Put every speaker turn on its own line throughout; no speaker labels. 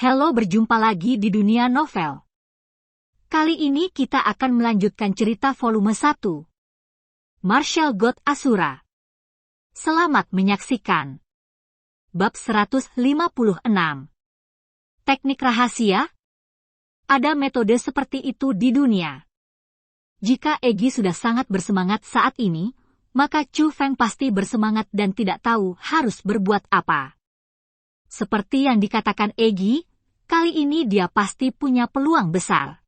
Halo, berjumpa lagi di dunia novel. Kali ini kita akan melanjutkan cerita volume 1. Martial God Asura. Selamat menyaksikan. Bab 156. Teknik rahasia? Ada metode seperti itu di dunia. Jika Egi sudah sangat bersemangat saat ini, maka Chu Feng pasti bersemangat dan tidak tahu harus berbuat apa. Seperti yang dikatakan Egi, kali ini dia pasti punya peluang besar.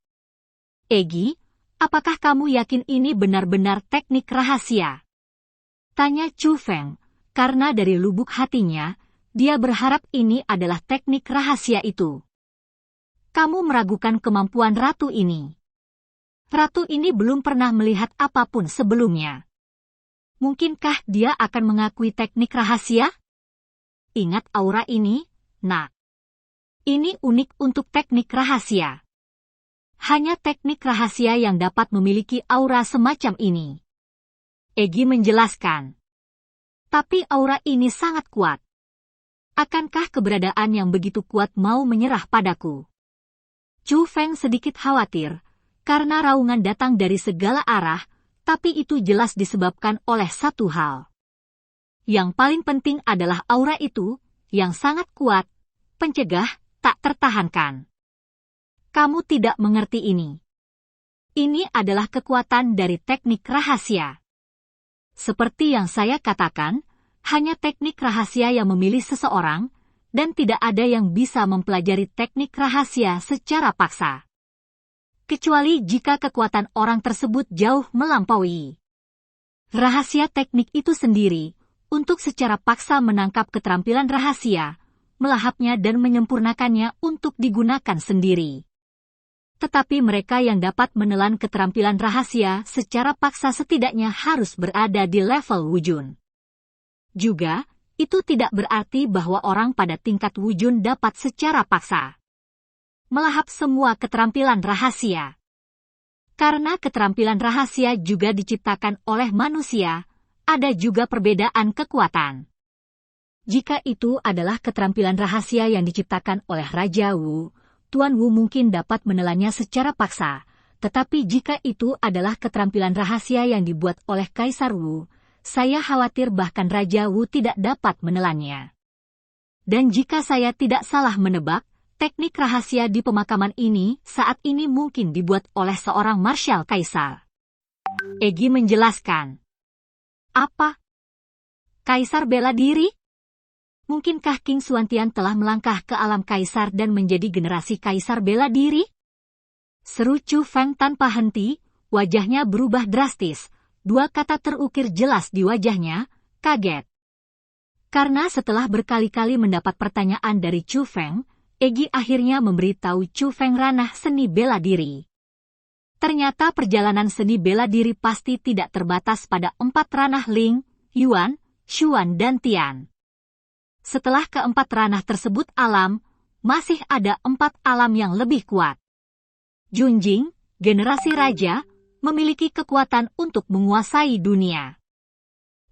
Egi, apakah kamu yakin ini benar-benar teknik rahasia? Tanya Chu Feng, karena dari lubuk hatinya, dia berharap ini adalah teknik rahasia itu. Kamu meragukan kemampuan ratu ini. Ratu ini belum pernah melihat apapun sebelumnya. Mungkinkah dia akan mengakui teknik rahasia? Ingat aura ini, nak. Ini unik untuk teknik rahasia. Hanya teknik rahasia yang dapat memiliki aura semacam ini. Egi menjelaskan. Tapi aura ini sangat kuat. Akankah keberadaan yang begitu kuat mau menyerah padaku? Chu Feng sedikit khawatir, karena raungan datang dari segala arah, tapi itu jelas disebabkan oleh satu hal. Yang paling penting adalah aura itu, yang sangat kuat, pencegah, tak tertahankan. Kamu tidak mengerti ini. Ini adalah kekuatan dari teknik rahasia. Seperti yang saya katakan, hanya teknik rahasia yang memilih seseorang, dan tidak ada yang bisa mempelajari teknik rahasia secara paksa. Kecuali jika kekuatan orang tersebut jauh melampaui. Rahasia teknik itu sendiri, untuk secara paksa menangkap keterampilan rahasia, melahapnya dan menyempurnakannya untuk digunakan sendiri. Tetapi mereka yang dapat menelan keterampilan rahasia secara paksa setidaknya harus berada di level wujun. Juga, itu tidak berarti bahwa orang pada tingkat wujun dapat secara paksa melahap semua keterampilan rahasia. Karena keterampilan rahasia juga diciptakan oleh manusia, ada juga perbedaan kekuatan. Jika itu adalah keterampilan rahasia yang diciptakan oleh Raja Wu, Tuan Wu mungkin dapat menelannya secara paksa, tetapi jika itu adalah keterampilan rahasia yang dibuat oleh Kaisar Wu, saya khawatir bahkan Raja Wu tidak dapat menelannya. Dan jika saya tidak salah menebak, teknik rahasia di pemakaman ini saat ini mungkin dibuat oleh seorang martial kaisar. Egi menjelaskan. Apa? Kaisar bela diri? Mungkinkah King Xuantian telah melangkah ke alam kaisar dan menjadi generasi kaisar bela diri? Seru Chu Feng tanpa henti, wajahnya berubah drastis, dua kata terukir jelas di wajahnya, kaget. Karena setelah berkali-kali mendapat pertanyaan dari Chu Feng, Egi akhirnya memberitahu Chu Feng ranah seni bela diri. Ternyata perjalanan seni bela diri pasti tidak terbatas pada 4 ranah Ling, Yuan, Xuan dan Tian. Setelah keempat ranah tersebut alam, masih ada 4 alam yang lebih kuat. Junjing, generasi raja, memiliki kekuatan untuk menguasai dunia.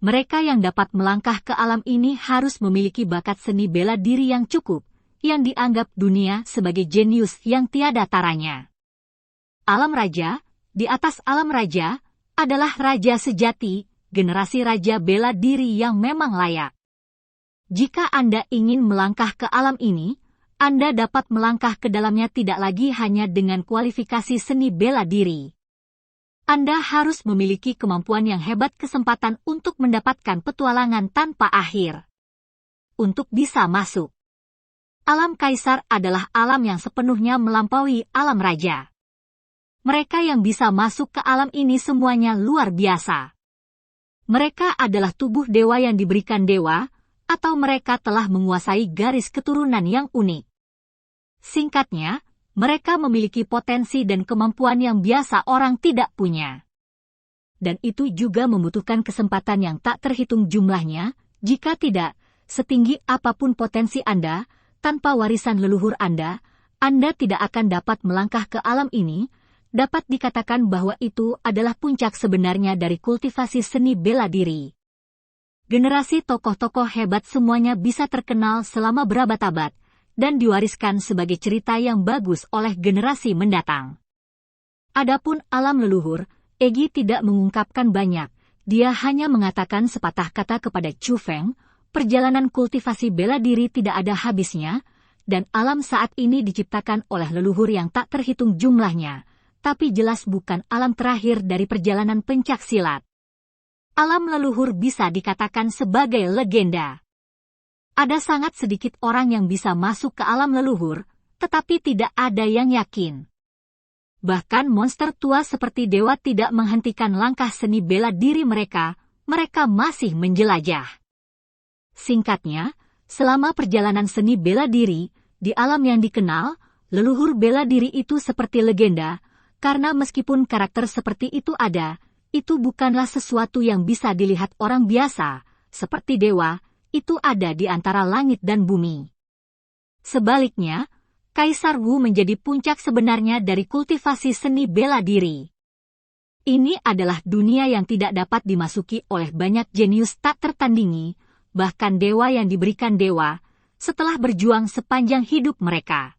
Mereka yang dapat melangkah ke alam ini harus memiliki bakat seni bela diri yang cukup, yang dianggap dunia sebagai jenius yang tiada taranya. Alam raja, di atas alam raja, adalah raja sejati, generasi raja bela diri yang memang layak. Jika Anda ingin melangkah ke alam ini, Anda dapat melangkah ke dalamnya tidak lagi hanya dengan kualifikasi seni bela diri. Anda harus memiliki kemampuan yang hebat, kesempatan untuk mendapatkan petualangan tanpa akhir. Untuk bisa masuk. Alam kaisar adalah alam yang sepenuhnya melampaui alam raja. Mereka yang bisa masuk ke alam ini semuanya luar biasa. Mereka adalah tubuh dewa yang diberikan dewa, atau mereka telah menguasai garis keturunan yang unik. Singkatnya, mereka memiliki potensi dan kemampuan yang biasa orang tidak punya. Dan itu juga membutuhkan kesempatan yang tak terhitung jumlahnya, jika tidak, setinggi apapun potensi Anda, tanpa warisan leluhur Anda tidak akan dapat melangkah ke alam ini. Dapat dikatakan bahwa itu adalah puncak sebenarnya dari kultivasi seni bela diri. Generasi tokoh-tokoh hebat semuanya bisa terkenal selama berabad-abad, dan diwariskan sebagai cerita yang bagus oleh generasi mendatang. Adapun alam leluhur, Egi tidak mengungkapkan banyak, dia hanya mengatakan sepatah kata kepada Chu Feng, perjalanan kultivasi bela diri tidak ada habisnya, dan alam saat ini diciptakan oleh leluhur yang tak terhitung jumlahnya, tapi jelas bukan alam terakhir dari perjalanan pencaksilat. Alam leluhur bisa dikatakan sebagai legenda. Ada sangat sedikit orang yang bisa masuk ke alam leluhur, tetapi tidak ada yang yakin. Bahkan monster tua seperti dewa tidak menghentikan langkah seni bela diri mereka, mereka masih menjelajah. Singkatnya, selama perjalanan seni bela diri, di alam yang dikenal, leluhur bela diri itu seperti legenda, karena meskipun karakter seperti itu ada, itu bukanlah sesuatu yang bisa dilihat orang biasa, seperti dewa, itu ada di antara langit dan bumi. Sebaliknya, Kaisar Wu menjadi puncak sebenarnya dari kultivasi seni bela diri. Ini adalah dunia yang tidak dapat dimasuki oleh banyak jenius tak tertandingi, bahkan dewa yang diberikan dewa, setelah berjuang sepanjang hidup mereka.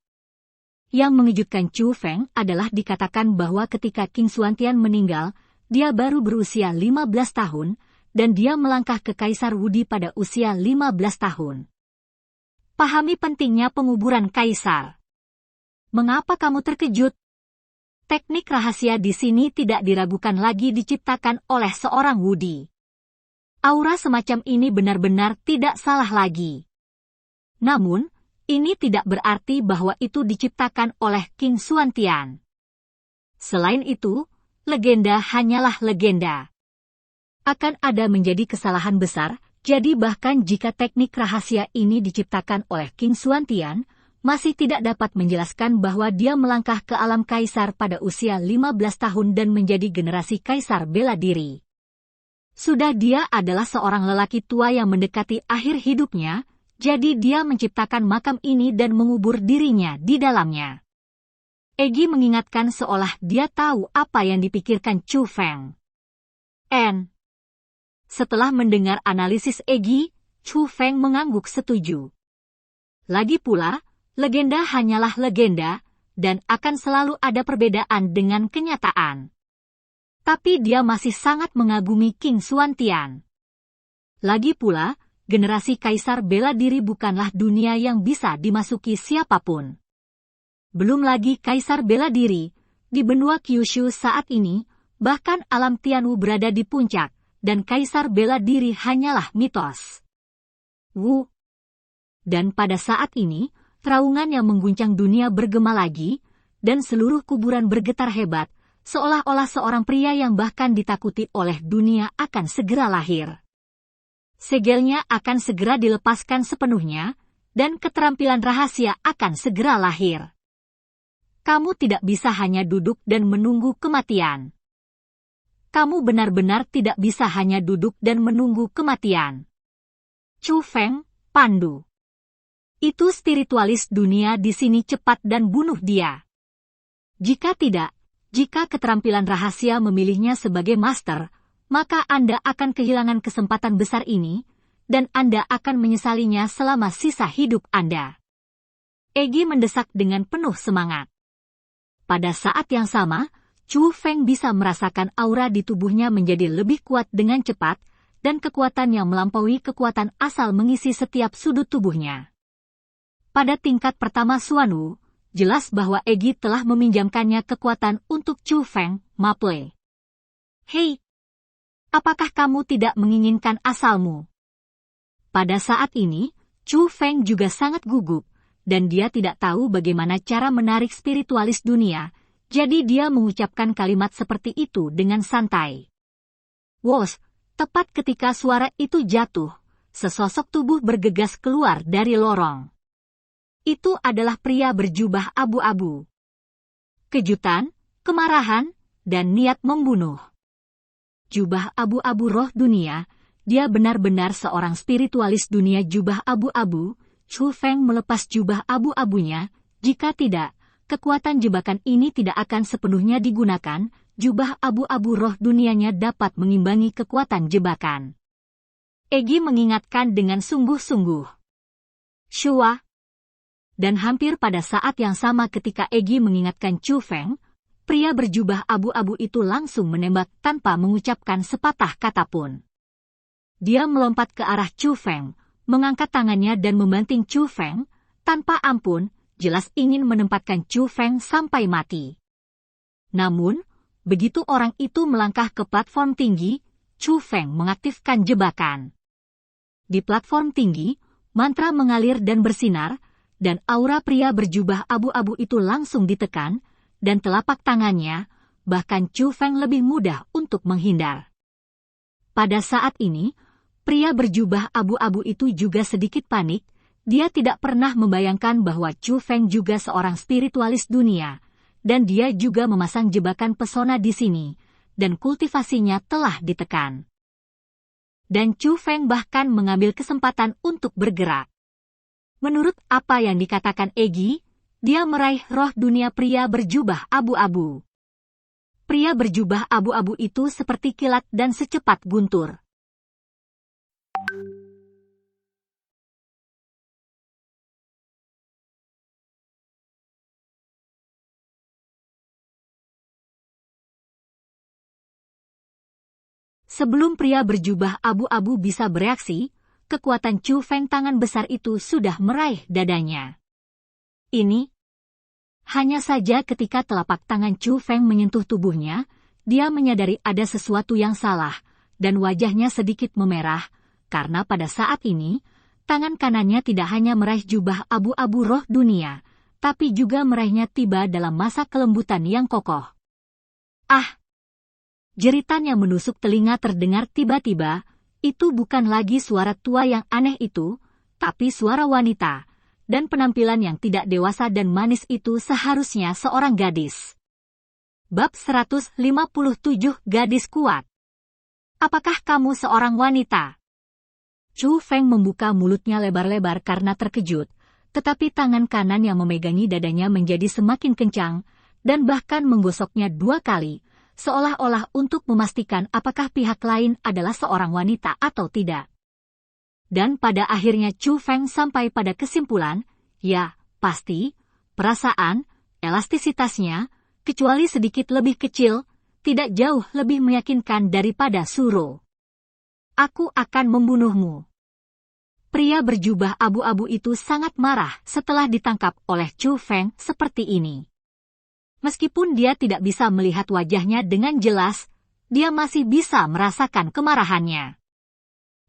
Yang mengejutkan Chu Feng adalah dikatakan bahwa ketika King Xuantian meninggal, dia baru berusia 15 tahun, dan dia melangkah ke Kaisar Wudi pada usia 15 tahun. Pahami pentingnya penguburan kaisar. Mengapa kamu terkejut? Teknik rahasia di sini tidak diragukan lagi diciptakan oleh seorang Wudi. Aura semacam ini benar-benar tidak salah lagi. Namun, ini tidak berarti bahwa itu diciptakan oleh King Xuantian. Selain itu, legenda hanyalah legenda. Akan ada menjadi kesalahan besar, jadi bahkan jika teknik rahasia ini diciptakan oleh King Xuantian, masih tidak dapat menjelaskan bahwa dia melangkah ke alam kaisar pada usia 15 tahun dan menjadi generasi kaisar bela diri. Sudah dia adalah seorang lelaki tua yang mendekati akhir hidupnya, jadi dia menciptakan makam ini dan mengubur dirinya di dalamnya. Egi mengingatkan seolah dia tahu apa yang dipikirkan Chu Feng. Setelah mendengar analisis Egi, Chu Feng mengangguk setuju. Lagi pula, legenda hanyalah legenda, dan akan selalu ada perbedaan dengan kenyataan. Tapi dia masih sangat mengagumi King Xuantian. Lagi pula, generasi kaisar bela diri bukanlah dunia yang bisa dimasuki siapapun. Belum lagi kaisar bela diri, di benua Kyushu saat ini, bahkan alam Tianwu berada di puncak, dan kaisar bela diri hanyalah mitos. Wu. Dan pada saat ini, teraungan yang mengguncang dunia bergema lagi, dan seluruh kuburan bergetar hebat, seolah-olah seorang pria yang bahkan ditakuti oleh dunia akan segera lahir. Segelnya akan segera dilepaskan sepenuhnya, dan keterampilan rahasia akan segera lahir. Kamu tidak bisa hanya duduk dan menunggu kematian. Kamu benar-benar tidak bisa hanya duduk dan menunggu kematian. Chu Feng, Pandu. Itu spiritualis dunia di sini cepat dan bunuh dia. Jika tidak, jika keterampilan rahasia memilihnya sebagai master, maka Anda akan kehilangan kesempatan besar ini, dan Anda akan menyesalinya selama sisa hidup Anda. Egi mendesak dengan penuh semangat. Pada saat yang sama, Chu Feng bisa merasakan aura di tubuhnya menjadi lebih kuat dengan cepat, dan kekuatan yang melampaui kekuatan asal mengisi setiap sudut tubuhnya. Pada tingkat pertama Xuanwu, jelas bahwa Egi telah meminjamkannya kekuatan untuk Chu Feng, Maple. Hei, apakah kamu tidak menginginkan asalmu? Pada saat ini, Chu Feng juga sangat gugup, dan dia tidak tahu bagaimana cara menarik spiritualis dunia, jadi dia mengucapkan kalimat seperti itu dengan santai. Wos, tepat ketika suara itu jatuh, sesosok tubuh bergegas keluar dari lorong. Itu adalah pria berjubah abu-abu. Kejutan, kemarahan, dan niat membunuh. Jubah abu-abu roh dunia, dia benar-benar seorang spiritualis dunia jubah abu-abu. Chu Feng melepas jubah abu-abunya, jika tidak, kekuatan jebakan ini tidak akan sepenuhnya digunakan, jubah abu-abu roh dunianya dapat mengimbangi kekuatan jebakan. Egi mengingatkan dengan sungguh-sungguh. Shua. Dan hampir pada saat yang sama ketika Egy mengingatkan Chu Feng, pria berjubah abu-abu itu langsung menembak tanpa mengucapkan sepatah kata pun. Dia melompat ke arah Chu Feng, mengangkat tangannya dan membanting Chu Feng, tanpa ampun, jelas ingin menempatkan Chu Feng sampai mati. Namun, begitu orang itu melangkah ke platform tinggi, Chu Feng mengaktifkan jebakan. Di platform tinggi, mantra mengalir dan bersinar, dan aura pria berjubah abu-abu itu langsung ditekan, dan telapak tangannya, bahkan Chu Feng lebih mudah untuk menghindar. Pada saat ini, pria berjubah abu-abu itu juga sedikit panik, dia tidak pernah membayangkan bahwa Chu Feng juga seorang spiritualis dunia, dan dia juga memasang jebakan pesona di sini, dan kultivasinya telah ditekan. Dan Chu Feng bahkan mengambil kesempatan untuk bergerak. Menurut apa yang dikatakan Egy, dia meraih roh dunia pria berjubah abu-abu. Pria berjubah abu-abu itu seperti kilat dan secepat guntur. Sebelum pria berjubah abu-abu bisa bereaksi, kekuatan Chu Feng tangan besar itu sudah meraih dadanya. Ini, hanya saja ketika telapak tangan Chu Feng menyentuh tubuhnya, dia menyadari ada sesuatu yang salah, dan wajahnya sedikit memerah, karena pada saat ini, tangan kanannya tidak hanya meraih jubah abu-abu roh dunia, tapi juga meraihnya tiba dalam masa kelembutan yang kokoh. Ah! Jeritan yang menusuk telinga terdengar tiba-tiba, itu bukan lagi suara tua yang aneh itu, tapi suara wanita, dan penampilan yang tidak dewasa dan manis itu seharusnya seorang gadis. Bab 157 Gadis Kuat. Apakah kamu seorang wanita? Chu Feng membuka mulutnya lebar-lebar karena terkejut, tetapi tangan kanan yang memegangi dadanya menjadi semakin kencang, dan bahkan menggosoknya 2 kali, seolah-olah untuk memastikan apakah pihak lain adalah seorang wanita atau tidak. Dan pada akhirnya Chu Feng sampai pada kesimpulan, ya, pasti, perasaan, elastisitasnya, kecuali sedikit lebih kecil, tidak jauh lebih meyakinkan daripada Suro. Aku akan membunuhmu. Pria berjubah abu-abu itu sangat marah setelah ditangkap oleh Chu Feng seperti ini. Meskipun dia tidak bisa melihat wajahnya dengan jelas, dia masih bisa merasakan kemarahannya.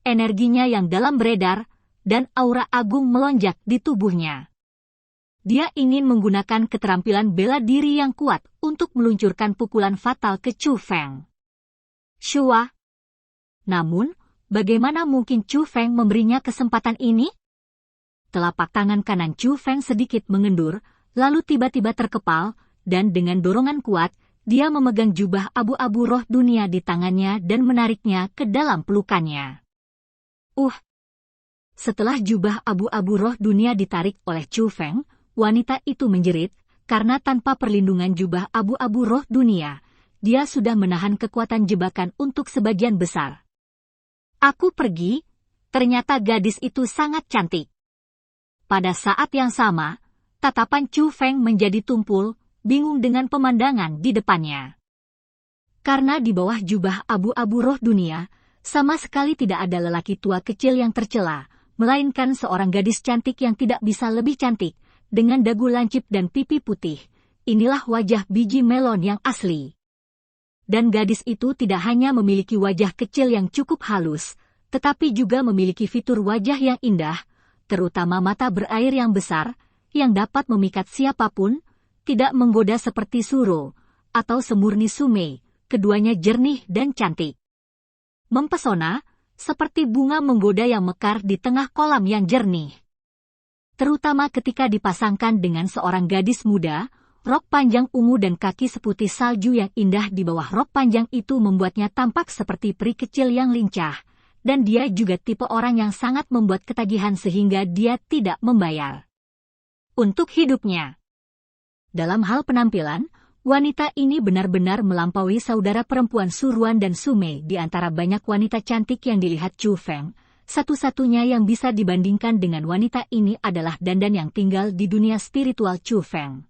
Energinya yang dalam beredar, dan aura agung melonjak di tubuhnya. Dia ingin menggunakan keterampilan bela diri yang kuat untuk meluncurkan pukulan fatal ke Chu Feng. Shua. Namun, bagaimana mungkin Chu Feng memberinya kesempatan ini? Telapak tangan kanan Chu Feng sedikit mengendur, lalu tiba-tiba terkepal, dan dengan dorongan kuat, dia memegang jubah abu-abu roh dunia di tangannya dan menariknya ke dalam pelukannya. Setelah jubah abu-abu roh dunia ditarik oleh Chu Feng, wanita itu menjerit, karena tanpa perlindungan jubah abu-abu roh dunia, dia sudah menahan kekuatan jebakan untuk sebagian besar. Aku pergi, ternyata gadis itu sangat cantik. Pada saat yang sama, tatapan Chu Feng menjadi tumpul, bingung dengan pemandangan di depannya. Karena di bawah jubah abu-abu roh dunia, sama sekali tidak ada lelaki tua kecil yang tercela, melainkan seorang gadis cantik yang tidak bisa lebih cantik, dengan dagu lancip dan pipi putih. Inilah wajah biji melon yang asli. Dan gadis itu tidak hanya memiliki wajah kecil yang cukup halus, tetapi juga memiliki fitur wajah yang indah, terutama mata berair yang besar, yang dapat memikat siapapun, tidak menggoda seperti Suro, atau semurni Sumei, keduanya jernih dan cantik. Mempesona, seperti bunga menggoda yang mekar di tengah kolam yang jernih. Terutama ketika dipasangkan dengan seorang gadis muda, rok panjang ungu dan kaki seputih salju yang indah di bawah rok panjang itu membuatnya tampak seperti peri kecil yang lincah, dan dia juga tipe orang yang sangat membuat ketagihan sehingga dia tidak membayar untuk hidupnya. Dalam hal penampilan, wanita ini benar-benar melampaui saudara perempuan Suruan dan Sumei di antara banyak wanita cantik yang dilihat Chu Feng, Satu-satunya yang bisa dibandingkan dengan wanita ini adalah Dandan yang tinggal di dunia spiritual Chu Feng.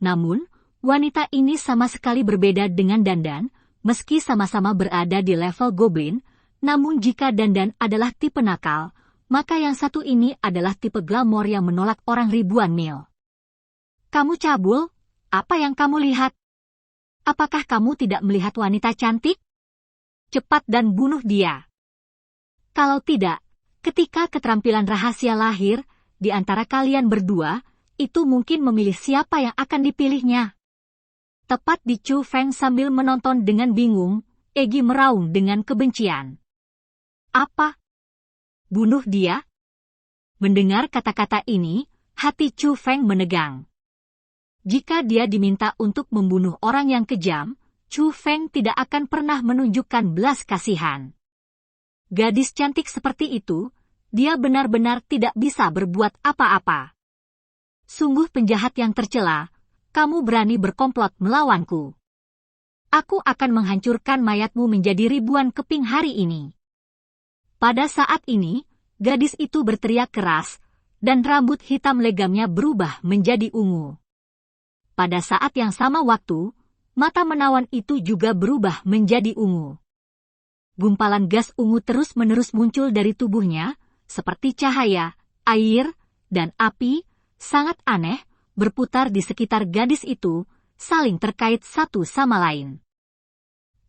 Namun, wanita ini sama sekali berbeda dengan Dandan, meski sama-sama berada di level goblin, namun jika Dandan adalah tipe nakal, maka yang satu ini adalah tipe glamor yang menolak orang ribuan mil. Kamu cabul? Apa yang kamu lihat? Apakah kamu tidak melihat wanita cantik? Cepat dan bunuh dia. Kalau tidak, ketika keterampilan rahasia lahir, di antara kalian berdua, itu mungkin memilih siapa yang akan dipilihnya. Tepat di Chu Feng sambil menonton dengan bingung, Egi meraung dengan kebencian. Apa? Bunuh dia? Mendengar kata-kata ini, hati Chu Feng menegang. Jika dia diminta untuk membunuh orang yang kejam, Chu Feng tidak akan pernah menunjukkan belas kasihan. Gadis cantik seperti itu, dia benar-benar tidak bisa berbuat apa-apa. Sungguh penjahat yang tercela, kamu berani berkomplot melawanku. Aku akan menghancurkan mayatmu menjadi ribuan keping hari ini. Pada saat ini, gadis itu berteriak keras, dan rambut hitam legamnya berubah menjadi ungu. Pada saat yang sama waktu, mata menawan itu juga berubah menjadi ungu. Gumpalan gas ungu terus-menerus muncul dari tubuhnya, seperti cahaya, air, dan api, sangat aneh, berputar di sekitar gadis itu, saling terkait satu sama lain.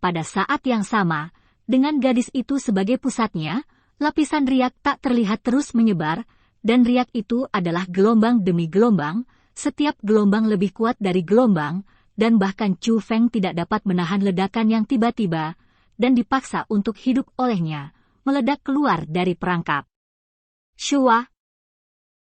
Pada saat yang sama, dengan gadis itu sebagai pusatnya, lapisan riak tak terlihat terus menyebar, dan riak itu adalah gelombang demi gelombang, setiap gelombang lebih kuat dari gelombang, dan bahkan Chu Feng tidak dapat menahan ledakan yang tiba-tiba, dan dipaksa untuk hidup olehnya, meledak keluar dari perangkap. Shua.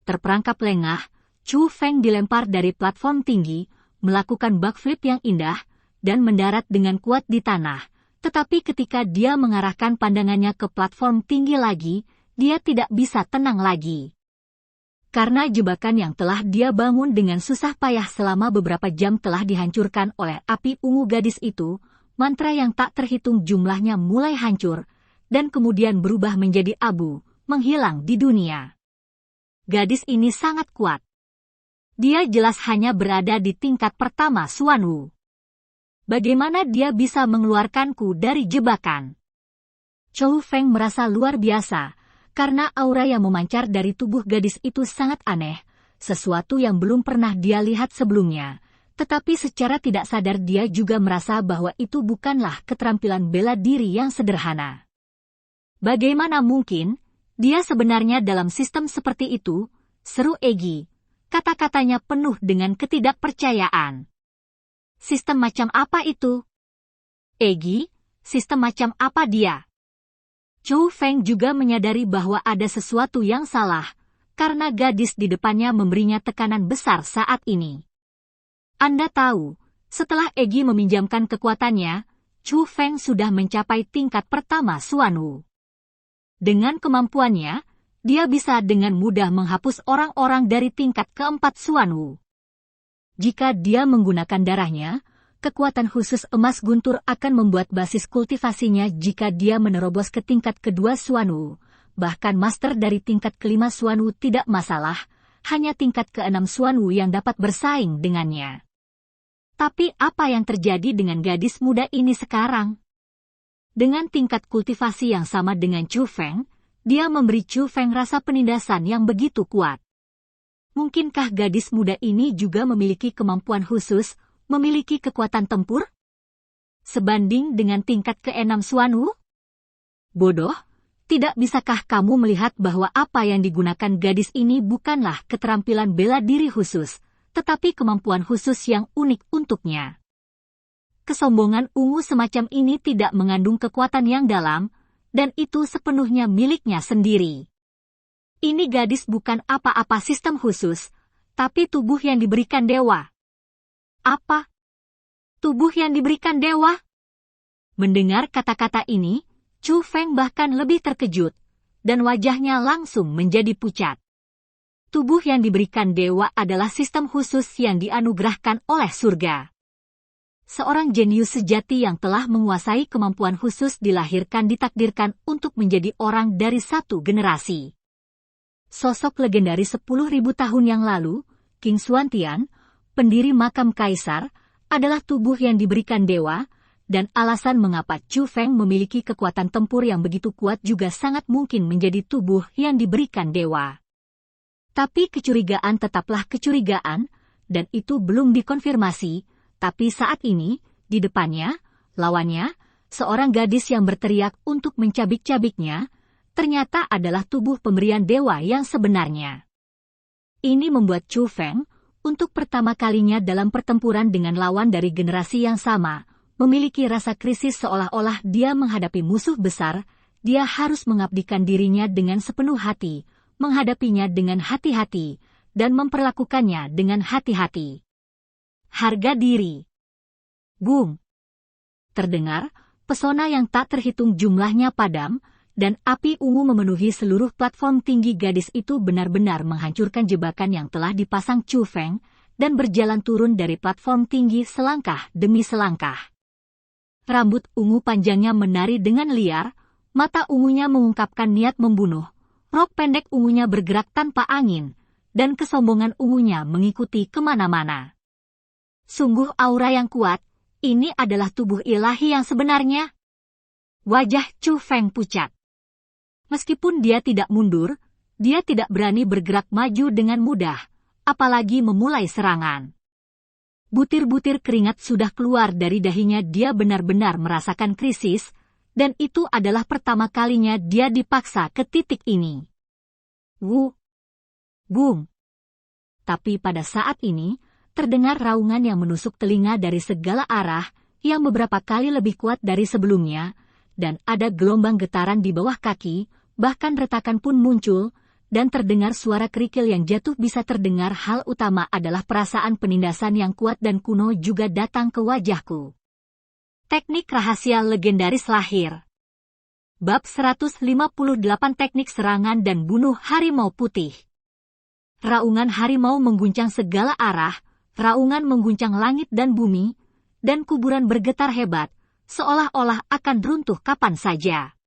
Terperangkap lengah, Chu Feng dilempar dari platform tinggi, melakukan backflip yang indah, dan mendarat dengan kuat di tanah, tetapi ketika dia mengarahkan pandangannya ke platform tinggi lagi, dia tidak bisa tenang lagi. Karena jebakan yang telah dia bangun dengan susah payah selama beberapa jam telah dihancurkan oleh api ungu gadis itu, mantra yang tak terhitung jumlahnya mulai hancur, dan kemudian berubah menjadi abu, menghilang di dunia. Gadis ini sangat kuat. Dia jelas hanya berada di tingkat pertama Xuan Wu. Bagaimana dia bisa mengeluarkanku dari jebakan? Chu Feng merasa luar biasa, karena aura yang memancar dari tubuh gadis itu sangat aneh, sesuatu yang belum pernah dia lihat sebelumnya. Tetapi secara tidak sadar dia juga merasa bahwa itu bukanlah keterampilan bela diri yang sederhana. Bagaimana mungkin, dia sebenarnya dalam sistem seperti itu, seru Egi. Kata-katanya penuh dengan ketidakpercayaan. Sistem macam apa itu? Egi, sistem macam apa dia? Chu Feng juga menyadari bahwa ada sesuatu yang salah, karena gadis di depannya memberinya tekanan besar saat ini. Anda tahu, setelah Egi meminjamkan kekuatannya, Chu Feng sudah mencapai tingkat pertama Xuan Wu. Dengan kemampuannya, dia bisa dengan mudah menghapus orang-orang dari tingkat keempat Xuan Wu. Jika dia menggunakan darahnya, kekuatan khusus emas guntur akan membuat basis kultivasinya jika dia menerobos ke tingkat kedua Xuan Wu. Bahkan master dari tingkat kelima Xuan Wu tidak masalah, hanya tingkat keenam Xuan Wu yang dapat bersaing dengannya. Tapi apa yang terjadi dengan gadis muda ini sekarang? Dengan tingkat kultivasi yang sama dengan Chu Feng, dia memberi Chu Feng rasa penindasan yang begitu kuat. Mungkinkah gadis muda ini juga memiliki kemampuan khusus, memiliki kekuatan tempur? Sebanding dengan tingkat keenam Xuan Wu? Bodoh, tidak bisakah kamu melihat bahwa apa yang digunakan gadis ini bukanlah keterampilan bela diri khusus, tetapi kemampuan khusus yang unik untuknya. Kesombongan ungu semacam ini tidak mengandung kekuatan yang dalam, dan itu sepenuhnya miliknya sendiri. Ini gadis bukan apa-apa sistem khusus, tapi tubuh yang diberikan dewa. Apa? Tubuh yang diberikan dewa? Mendengar kata-kata ini, Chu Feng bahkan lebih terkejut, dan wajahnya langsung menjadi pucat. Tubuh yang diberikan dewa adalah sistem khusus yang dianugerahkan oleh surga. Seorang jenius sejati yang telah menguasai kemampuan khusus dilahirkan ditakdirkan untuk menjadi orang dari satu generasi. Sosok legendaris 10.000 tahun yang lalu, King Xuantian, pendiri makam kaisar, adalah tubuh yang diberikan dewa, dan alasan mengapa Chu Feng memiliki kekuatan tempur yang begitu kuat juga sangat mungkin menjadi tubuh yang diberikan dewa. Tapi kecurigaan tetaplah kecurigaan, dan itu belum dikonfirmasi. Tapi saat ini, di depannya, lawannya, seorang gadis yang berteriak untuk mencabik-cabiknya, ternyata adalah tubuh pemberian dewa yang sebenarnya. Ini membuat Chu Feng, untuk pertama kalinya dalam pertempuran dengan lawan dari generasi yang sama, memiliki rasa krisis seolah-olah dia menghadapi musuh besar, dia harus mengabdikan dirinya dengan sepenuh hati, menghadapinya dengan hati-hati, dan memperlakukannya dengan hati-hati. Harga diri. Boom. Terdengar, pesona yang tak terhitung jumlahnya padam, dan api ungu memenuhi seluruh platform tinggi. Gadis itu benar-benar menghancurkan jebakan yang telah dipasang Chu Feng, dan berjalan turun dari platform tinggi selangkah demi selangkah. Rambut ungu panjangnya menari dengan liar, mata ungunya mengungkapkan niat membunuh, rok pendek ungunya bergerak tanpa angin, dan kesombongan ungunya mengikuti kemana-mana. Sungguh aura yang kuat, ini adalah tubuh ilahi yang sebenarnya. Wajah Chu Feng pucat. Meskipun dia tidak mundur, dia tidak berani bergerak maju dengan mudah, apalagi memulai serangan. Butir-butir keringat sudah keluar dari dahinya. Dia benar-benar merasakan krisis, dan itu adalah pertama kalinya dia dipaksa ke titik ini. Wu! Boom! Tapi pada saat ini, terdengar raungan yang menusuk telinga dari segala arah, yang beberapa kali lebih kuat dari sebelumnya, dan ada gelombang getaran di bawah kaki, bahkan retakan pun muncul, dan terdengar suara kerikil yang jatuh. Bisa terdengar. Hal utama adalah perasaan penindasan yang kuat dan kuno juga datang ke wajahku. Teknik rahasia legendaris lahir. Bab 158 Teknik serangan dan bunuh harimau putih. Raungan harimau mengguncang segala arah, raungan mengguncang langit dan bumi, dan kuburan bergetar hebat, seolah-olah akan runtuh kapan saja.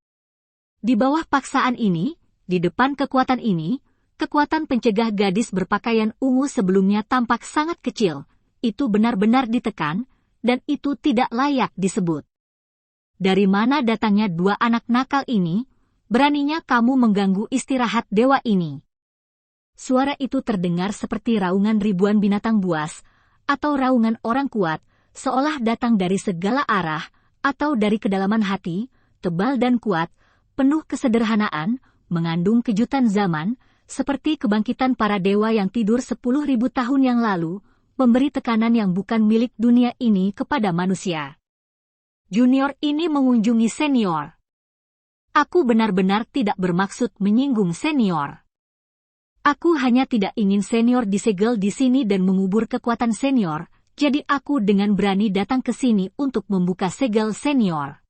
Di bawah paksaan ini, di depan kekuatan ini, kekuatan pencegah gadis berpakaian ungu sebelumnya tampak sangat kecil, itu benar-benar ditekan, dan itu tidak layak disebut. Dari mana datangnya dua anak nakal ini? Beraninya kamu mengganggu istirahat dewa ini? Suara itu terdengar seperti raungan ribuan binatang buas, atau raungan orang kuat, seolah datang dari segala arah, atau dari kedalaman hati, tebal dan kuat, penuh kesederhanaan, mengandung kejutan zaman, seperti kebangkitan para dewa yang tidur 10.000 tahun yang lalu, memberi tekanan yang bukan milik dunia ini kepada manusia. Junior ini mengunjungi senior. Aku benar-benar tidak bermaksud menyinggung senior. Aku hanya tidak ingin senior disegel di sini dan mengubur kekuatan senior, jadi aku dengan berani datang ke sini untuk membuka segel senior.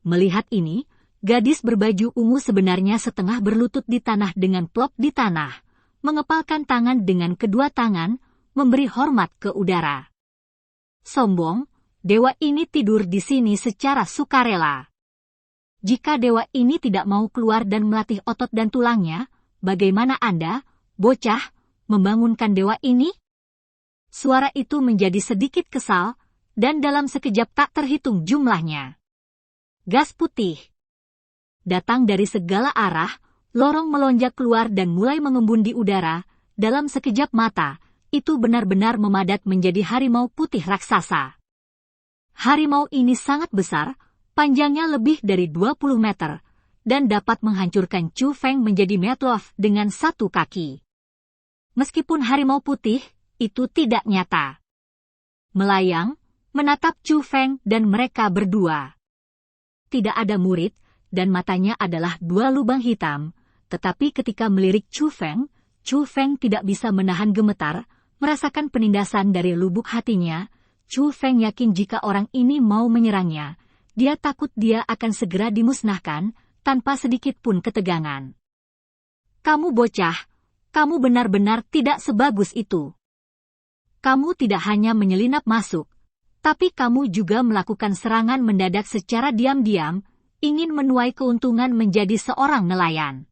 Melihat ini, gadis berbaju ungu sebenarnya setengah berlutut di tanah dengan plop di tanah, mengepalkan tangan dengan kedua tangan, memberi hormat ke udara. Sombong, dewa ini tidur di sini secara sukarela. Jika dewa ini tidak mau keluar dan melatih otot dan tulangnya, bagaimana Anda, bocah, membangunkan dewa ini? Suara itu menjadi sedikit kesal, dan dalam sekejap tak terhitung jumlahnya. Gas putih datang dari segala arah, lorong melonjak keluar dan mulai mengembun di udara. Dalam sekejap mata, itu benar-benar memadat menjadi harimau putih raksasa. Harimau ini sangat besar, panjangnya lebih dari 20 meter, dan dapat menghancurkan Chu Feng menjadi meatloaf dengan satu kaki. Meskipun harimau putih, itu tidak nyata. Melayang, menatap Chu Feng dan mereka berdua. Tidak ada murid, dan matanya adalah dua lubang hitam, tetapi ketika melirik Chu Feng tidak bisa menahan gemetar, merasakan penindasan dari lubuk hatinya. Chu Feng yakin jika orang ini mau menyerangnya, dia takut dia akan segera dimusnahkan, tanpa sedikit pun ketegangan. Kamu bocah, kamu benar-benar tidak sebagus itu. Kamu tidak hanya menyelinap masuk, Tapi kamu juga melakukan serangan mendadak secara diam-diam, ingin menuai keuntungan menjadi seorang nelayan.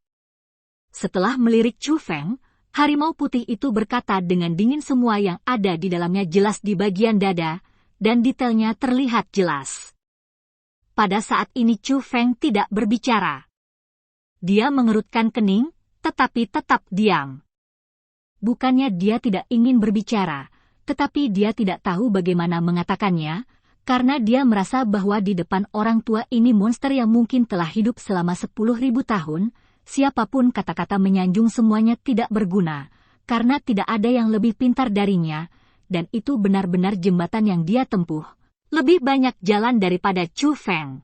Setelah melirik Chu Feng, harimau putih itu berkata dengan dingin, semua yang ada di dalamnya jelas di bagian dada, dan detailnya terlihat jelas. Pada saat ini Chu Feng tidak berbicara. Dia mengerutkan kening, tetapi tetap diam. Bukannya dia tidak ingin berbicara, tetapi dia tidak tahu bagaimana mengatakannya, karena dia merasa bahwa di depan orang tua ini monster yang mungkin telah hidup selama 10.000 tahun, siapapun kata-kata menyanjung semuanya tidak berguna, karena tidak ada yang lebih pintar darinya, dan itu benar-benar jembatan yang dia tempuh, lebih banyak jalan daripada Chu Feng.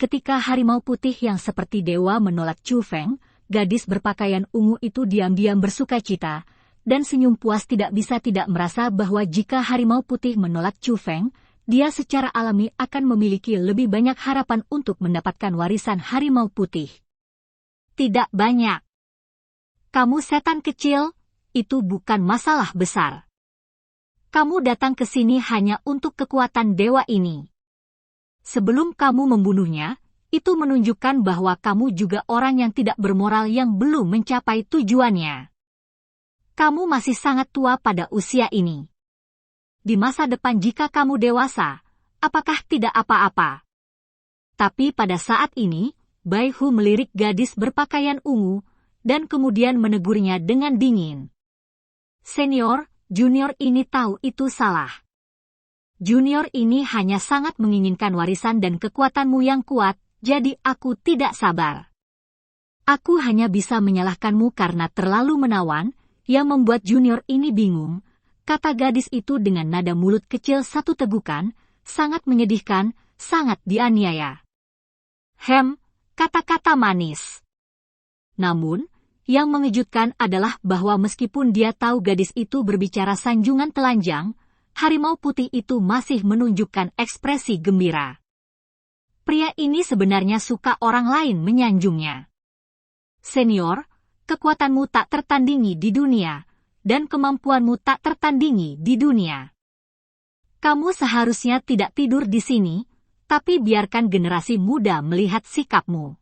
Ketika harimau putih yang seperti dewa menolak Chu Feng, gadis berpakaian ungu itu diam-diam bersukacita, dan senyum puas tidak bisa tidak merasa bahwa jika harimau putih menolak Chu Feng, dia secara alami akan memiliki lebih banyak harapan untuk mendapatkan warisan harimau putih. Tidak banyak. Kamu setan kecil, itu bukan masalah besar. Kamu datang ke sini hanya untuk kekuatan dewa ini. Sebelum kamu membunuhnya, itu menunjukkan bahwa kamu juga orang yang tidak bermoral yang belum mencapai tujuannya. Kamu masih sangat tua pada usia ini. Di masa depan jika kamu dewasa, apakah tidak apa-apa? Tapi pada saat ini, Bai Hu melirik gadis berpakaian ungu, dan kemudian menegurnya dengan dingin. Senior, junior ini tahu itu salah. Junior ini hanya sangat menginginkan warisan dan kekuatanmu yang kuat, jadi aku tidak sabar. Aku hanya bisa menyalahkanmu karena terlalu menawan, yang membuat junior ini bingung, kata gadis itu dengan nada mulut kecil satu tegukan, sangat menyedihkan, sangat dianiaya. Kata-kata manis. Namun, yang mengejutkan adalah bahwa meskipun dia tahu gadis itu berbicara sanjungan telanjang, harimau putih itu masih menunjukkan ekspresi gembira. Pria ini sebenarnya suka orang lain menyanjungnya. Senior, kekuatanmu tak tertandingi di dunia, dan kemampuanmu tak tertandingi di dunia. Kamu seharusnya tidak tidur di sini, tapi biarkan generasi muda melihat sikapmu.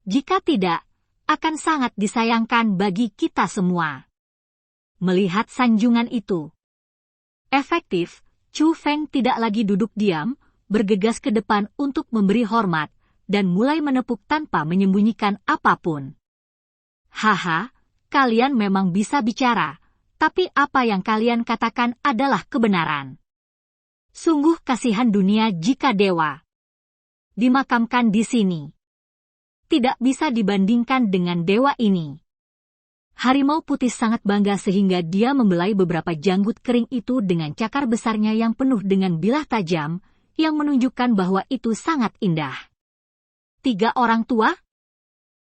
Jika tidak, akan sangat disayangkan bagi kita semua. Melihat sanjungan itu efektif, Chu Feng tidak lagi duduk diam, bergegas ke depan untuk memberi hormat, dan mulai menepuk tanpa menyembunyikan apapun. Haha, kalian memang bisa bicara, tapi apa yang kalian katakan adalah kebenaran. Sungguh kasihan dunia jika dewa dimakamkan di sini. Tidak bisa dibandingkan dengan dewa ini. Harimau putih sangat bangga sehingga dia membelai beberapa janggut kering itu dengan cakar besarnya yang penuh dengan bilah tajam, yang menunjukkan bahwa itu sangat indah. 3 orang tua?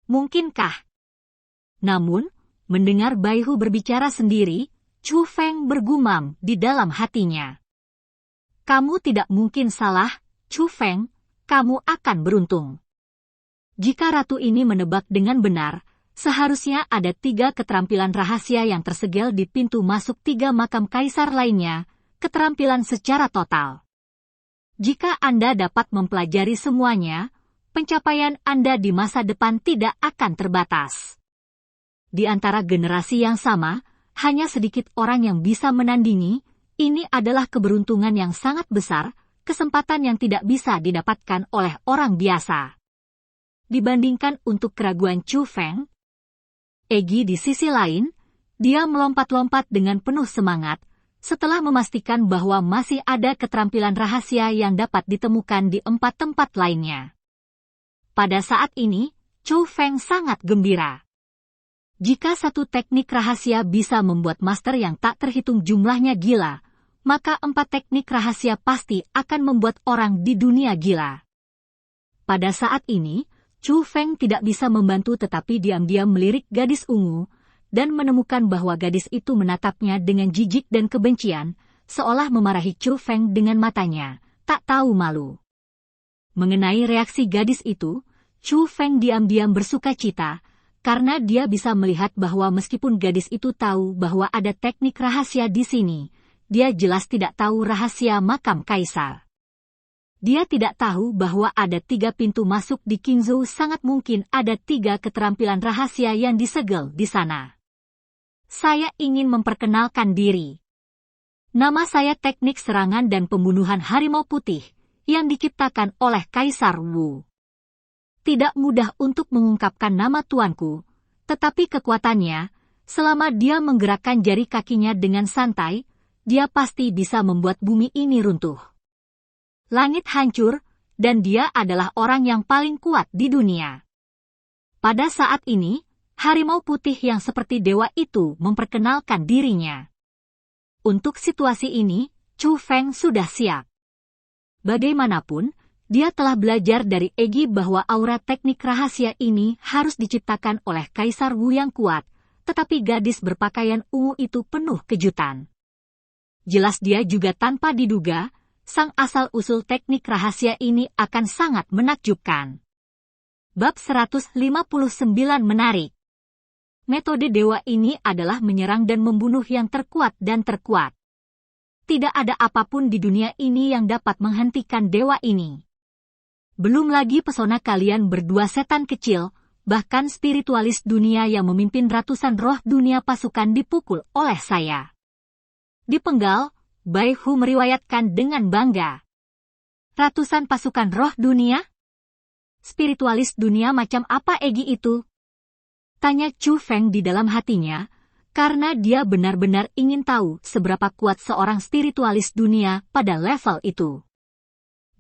Mungkinkah? Namun, mendengar Bai Hu berbicara sendiri, Chu Feng bergumam di dalam hatinya. Kamu tidak mungkin salah, Chu Feng, kamu akan beruntung. Jika ratu ini menebak dengan benar, seharusnya ada 3 keterampilan rahasia yang tersegel di pintu masuk 3 makam kaisar lainnya, keterampilan secara total. Jika Anda dapat mempelajari semuanya, pencapaian Anda di masa depan tidak akan terbatas. Di antara generasi yang sama, hanya sedikit orang yang bisa menandingi, ini adalah keberuntungan yang sangat besar, kesempatan yang tidak bisa didapatkan oleh orang biasa. Dibandingkan untuk keraguan Chu Feng, Egi di sisi lain, dia melompat-lompat dengan penuh semangat, setelah memastikan bahwa masih ada keterampilan rahasia yang dapat ditemukan di 4 tempat lainnya. Pada saat ini, Chu Feng sangat gembira. Jika satu teknik rahasia bisa membuat master yang tak terhitung jumlahnya gila, maka 4 teknik rahasia pasti akan membuat orang di dunia gila. Pada saat ini, Chu Feng tidak bisa membantu tetapi diam-diam melirik gadis ungu, dan menemukan bahwa gadis itu menatapnya dengan jijik dan kebencian, seolah memarahi Chu Feng dengan matanya, tak tahu malu. Mengenai reaksi gadis itu, Chu Feng diam-diam bersukacita, karena dia bisa melihat bahwa meskipun gadis itu tahu bahwa ada teknik rahasia di sini, dia jelas tidak tahu rahasia makam kaisar. Dia tidak tahu bahwa ada 3 pintu masuk di Qingzhou, sangat mungkin ada 3 keterampilan rahasia yang disegel di sana. Saya ingin memperkenalkan diri. Nama saya Teknik Serangan dan Pembunuhan Harimau Putih, yang diciptakan oleh Kaisar Wu. Tidak mudah untuk mengungkapkan nama tuanku, tetapi kekuatannya, selama dia menggerakkan jari kakinya dengan santai, dia pasti bisa membuat bumi ini runtuh. Langit hancur, dan dia adalah orang yang paling kuat di dunia. Pada saat ini, harimau putih yang seperti dewa itu memperkenalkan dirinya. Untuk situasi ini, Chu Feng sudah siap. Bagaimanapun, dia telah belajar dari Egi bahwa aura teknik rahasia ini harus diciptakan oleh Kaisar Wu yang kuat, tetapi gadis berpakaian ungu itu penuh kejutan. Jelas dia juga tanpa diduga, sang asal-usul teknik rahasia ini akan sangat menakjubkan. Bab 159 menarik. Metode dewa ini adalah menyerang dan membunuh yang terkuat dan terkuat. Tidak ada apapun di dunia ini yang dapat menghentikan dewa ini. Belum lagi pesona kalian berdua setan kecil, bahkan spiritualis dunia yang memimpin ratusan roh dunia pasukan dipukul oleh saya. Dipenggal, Bai Hu meriwayatkan dengan bangga. Ratusan pasukan roh dunia? Spiritualis dunia macam apa Egi itu? Tanya Chu Feng di dalam hatinya, karena dia benar-benar ingin tahu seberapa kuat seorang spiritualis dunia pada level itu.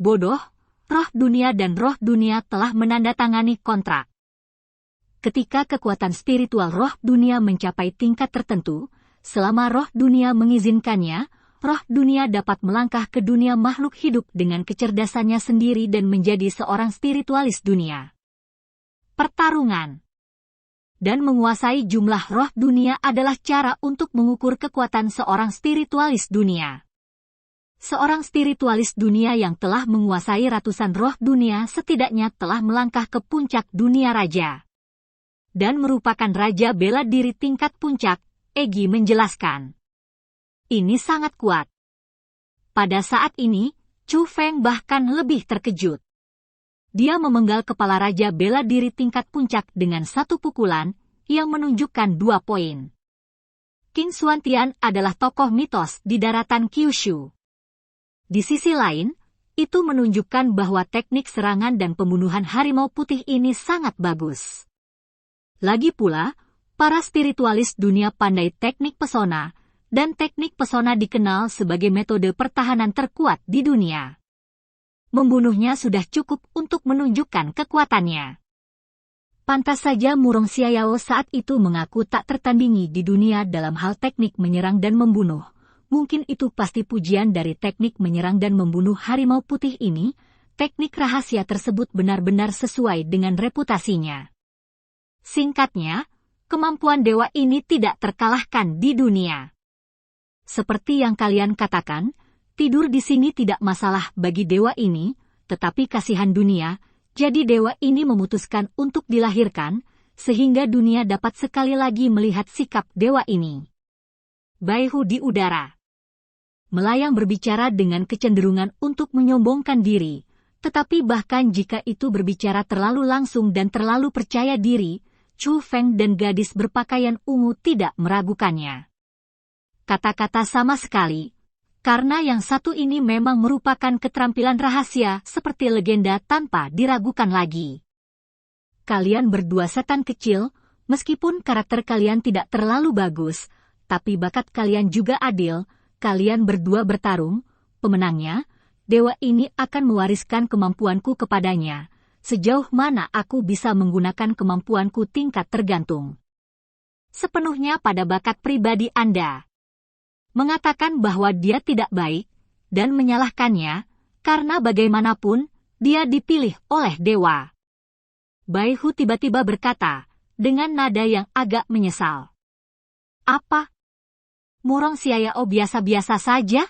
Bodoh, roh dunia dan roh dunia telah menandatangani kontrak. Ketika kekuatan spiritual roh dunia mencapai tingkat tertentu, selama roh dunia mengizinkannya, roh dunia dapat melangkah ke dunia makhluk hidup dengan kecerdasannya sendiri dan menjadi seorang spiritualis dunia. Pertarungan dan menguasai jumlah roh dunia adalah cara untuk mengukur kekuatan seorang spiritualis dunia. Seorang spiritualis dunia yang telah menguasai ratusan roh dunia setidaknya telah melangkah ke puncak dunia raja. Dan merupakan raja bela diri tingkat puncak, Egi menjelaskan. Ini sangat kuat. Pada saat ini, Chu Feng bahkan lebih terkejut. Dia memenggal kepala raja bela diri tingkat puncak dengan satu pukulan, yang menunjukkan 2 poin. King Xuantian adalah tokoh mitos di daratan Kyushu. Di sisi lain, itu menunjukkan bahwa teknik serangan dan pembunuhan harimau putih ini sangat bagus. Lagi pula, para spiritualis dunia pandai teknik pesona, dan teknik pesona dikenal sebagai metode pertahanan terkuat di dunia. Membunuhnya sudah cukup untuk menunjukkan kekuatannya. Pantas saja Murong Xiaoyao saat itu mengaku tak tertandingi di dunia dalam hal teknik menyerang dan membunuh. Mungkin itu pasti pujian dari teknik menyerang dan membunuh harimau putih ini. Teknik rahasia tersebut benar-benar sesuai dengan reputasinya. Singkatnya, kemampuan dewa ini tidak terkalahkan di dunia. Seperti yang kalian katakan, tidur di sini tidak masalah bagi dewa ini, tetapi kasihan dunia, jadi dewa ini memutuskan untuk dilahirkan, sehingga dunia dapat sekali lagi melihat sikap dewa ini. Bai Hu di udara. Melayang berbicara dengan kecenderungan untuk menyombongkan diri, tetapi bahkan jika itu berbicara terlalu langsung dan terlalu percaya diri, Chu Feng dan gadis berpakaian ungu tidak meragukannya. Kata-kata sama sekali, karena yang satu ini memang merupakan keterampilan rahasia seperti legenda tanpa diragukan lagi. Kalian berdua setan kecil, meskipun karakter kalian tidak terlalu bagus, tapi bakat kalian juga adil, kalian berdua bertarung, pemenangnya, dewa ini akan mewariskan kemampuanku kepadanya, sejauh mana aku bisa menggunakan kemampuanku tingkat tergantung. Sepenuhnya pada bakat pribadi Anda. Mengatakan bahwa dia tidak baik, dan menyalahkannya, karena bagaimanapun, dia dipilih oleh dewa. Bai Hu tiba-tiba berkata, dengan nada yang agak menyesal. Apa? Murong Xiaoyao biasa-biasa saja?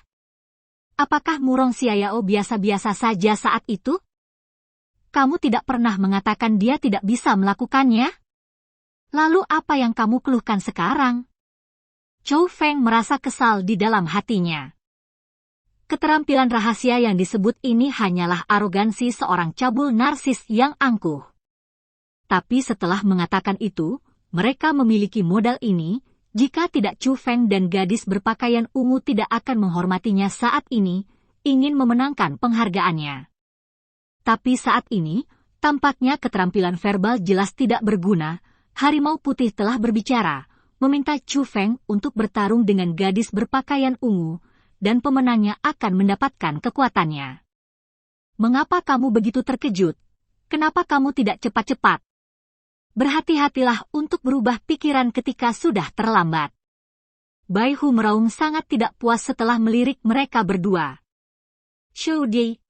Apakah Murong Xiaoyao biasa-biasa saja saat itu? Kamu tidak pernah mengatakan dia tidak bisa melakukannya? Lalu apa yang kamu keluhkan sekarang? Chou Feng merasa kesal di dalam hatinya. Keterampilan rahasia yang disebut ini hanyalah arogansi seorang cabul narsis yang angkuh. Tapi setelah mengatakan itu, mereka memiliki modal ini, jika tidak Chou Feng dan gadis berpakaian ungu tidak akan menghormatinya saat ini, ingin memenangkan penghargaannya. Tapi saat ini, tampaknya keterampilan verbal jelas tidak berguna. Harimau putih telah berbicara, meminta Chou Feng untuk bertarung dengan gadis berpakaian ungu, dan pemenangnya akan mendapatkan kekuatannya. Mengapa kamu begitu terkejut? Kenapa kamu tidak cepat-cepat? Berhati-hatilah untuk berubah pikiran ketika sudah terlambat. Bai Hu meraung sangat tidak puas setelah melirik mereka berdua. Shou Di.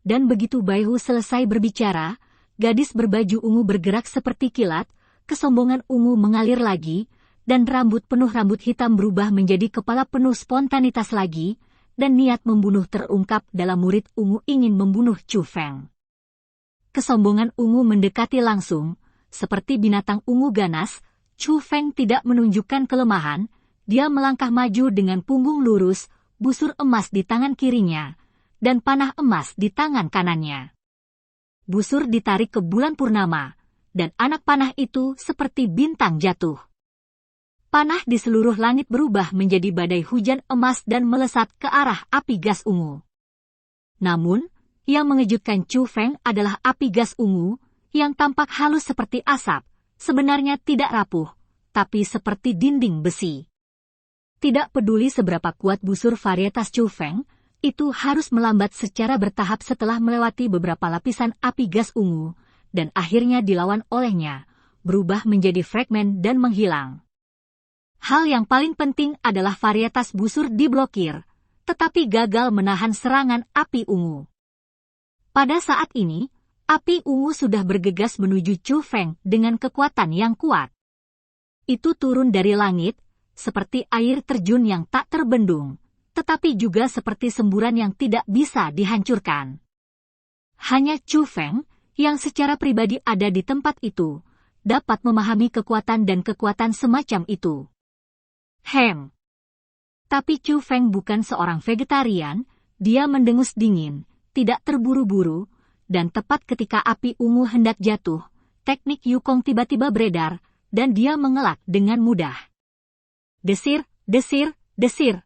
Dan begitu Bai Hu selesai berbicara, gadis berbaju ungu bergerak seperti kilat, kesombongan ungu mengalir lagi, dan rambut hitam berubah menjadi kepala penuh spontanitas lagi, dan niat membunuh terungkap dalam murid ungu ingin membunuh Chou Feng. Kesombongan ungu mendekati langsung, seperti binatang ungu ganas. Chou Feng tidak menunjukkan kelemahan, dia melangkah maju dengan punggung lurus, busur emas di tangan kirinya, dan panah emas di tangan kanannya. Busur ditarik ke bulan purnama, dan anak panah itu seperti bintang jatuh. Panah di seluruh langit berubah menjadi badai hujan emas dan melesat ke arah api gas ungu. Namun, yang mengejutkan Chou Feng adalah api gas ungu, yang tampak halus seperti asap, sebenarnya tidak rapuh, tapi seperti dinding besi. Tidak peduli seberapa kuat busur varietas Chou Feng, itu harus melambat secara bertahap setelah melewati beberapa lapisan api gas ungu, dan akhirnya dilawan olehnya, berubah menjadi fragmen dan menghilang. Hal yang paling penting adalah varietas busur diblokir, tetapi gagal menahan serangan api ungu. Pada saat ini, api ungu sudah bergegas menuju Chou Feng dengan kekuatan yang kuat. Itu turun dari langit, seperti air terjun yang tak terbendung, tetapi juga seperti semburan yang tidak bisa dihancurkan. Hanya Chou Feng, yang secara pribadi ada di tempat itu, dapat memahami kekuatan dan kekuatan semacam itu. Tapi Chou Feng bukan seorang vegetarian, dia mendengus dingin, tidak terburu-buru, dan tepat ketika api ungu hendak jatuh, teknik Yukong tiba-tiba beredar, dan dia mengelak dengan mudah. Desir, desir, desir.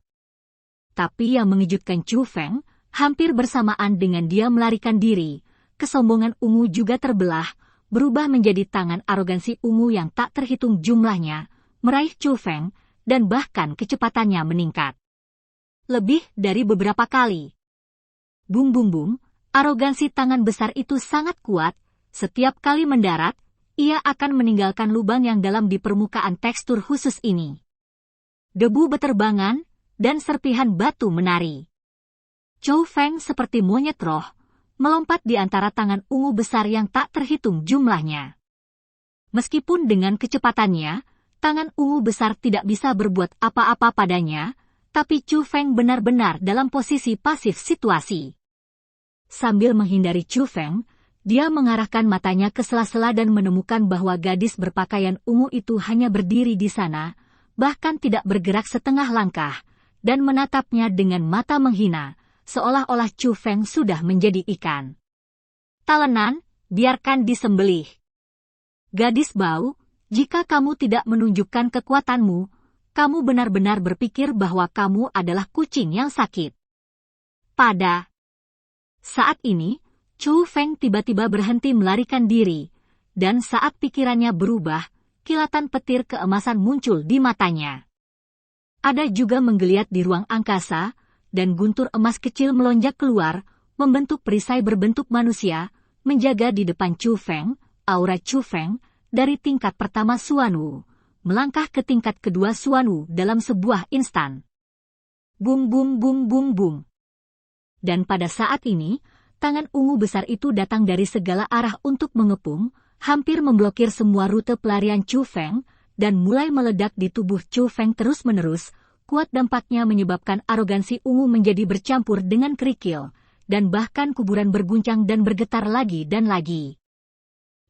Tapi yang mengejutkan Chou Feng, hampir bersamaan dengan dia melarikan diri, kesombongan ungu juga terbelah, berubah menjadi tangan arogansi ungu yang tak terhitung jumlahnya, meraih Chou Feng, dan bahkan kecepatannya meningkat. Lebih dari beberapa kali. Bum bum bum, arogansi tangan besar itu sangat kuat, setiap kali mendarat, ia akan meninggalkan lubang yang dalam di permukaan tekstur khusus ini. Debu beterbangan, dan serpihan batu menari. Chou Feng seperti monyet roh, melompat di antara tangan ungu besar yang tak terhitung jumlahnya. Meskipun dengan kecepatannya, tangan ungu besar tidak bisa berbuat apa-apa padanya, tapi Chou Feng benar-benar dalam posisi pasif situasi. Sambil menghindari Chou Feng, dia mengarahkan matanya ke sela-sela dan menemukan bahwa gadis berpakaian ungu itu hanya berdiri di sana, bahkan tidak bergerak setengah langkah, dan menatapnya dengan mata menghina, seolah-olah Chou Feng sudah menjadi ikan. Talenan, biarkan disembelih. Gadis bau, jika kamu tidak menunjukkan kekuatanmu, kamu benar-benar berpikir bahwa kamu adalah kucing yang sakit. Pada saat ini, Chou Feng tiba-tiba berhenti melarikan diri, dan saat pikirannya berubah, kilatan petir keemasan muncul di matanya. Ada juga menggeliat di ruang angkasa, dan guntur emas kecil melonjak keluar, membentuk perisai berbentuk manusia, menjaga di depan Chou Feng. Aura Chou Feng, dari tingkat pertama Xuanwu, melangkah ke tingkat kedua Xuanwu dalam sebuah instan. Bum bum bum bum bum. Dan pada saat ini, tangan ungu besar itu datang dari segala arah untuk mengepung, hampir memblokir semua rute pelarian Chou Feng, dan mulai meledak di tubuh Chou Feng terus-menerus. Kuat dampaknya menyebabkan arogansi ungu menjadi bercampur dengan kerikil, dan bahkan kuburan berguncang dan bergetar lagi dan lagi.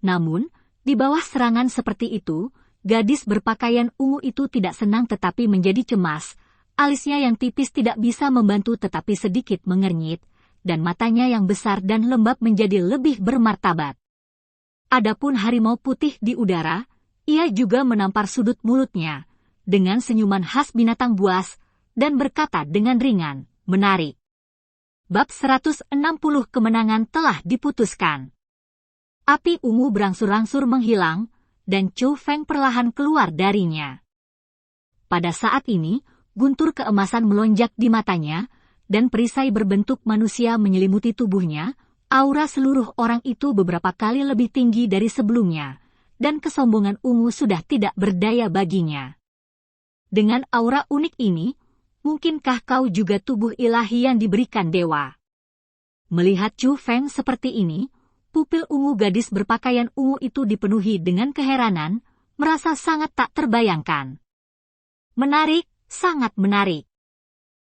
Namun, di bawah serangan seperti itu, gadis berpakaian ungu itu tidak senang tetapi menjadi cemas, alisnya yang tipis tidak bisa membantu tetapi sedikit mengernyit, dan matanya yang besar dan lembab menjadi lebih bermartabat. Adapun harimau putih di udara, ia juga menampar sudut mulutnya, dengan senyuman khas binatang buas, dan berkata dengan ringan, menarik. Bab 160 kemenangan telah diputuskan. Api ungu berangsur-angsur menghilang, dan Chu Feng perlahan keluar darinya. Pada saat ini, guntur keemasan melonjak di matanya, dan perisai berbentuk manusia menyelimuti tubuhnya. Aura seluruh orang itu beberapa kali lebih tinggi dari sebelumnya, dan kesombongan ungu sudah tidak berdaya baginya. Dengan aura unik ini, mungkinkah kau juga tubuh ilahi yang diberikan dewa? Melihat Chu Feng seperti ini, pupil ungu gadis berpakaian ungu itu dipenuhi dengan keheranan, merasa sangat tak terbayangkan. Menarik, sangat menarik.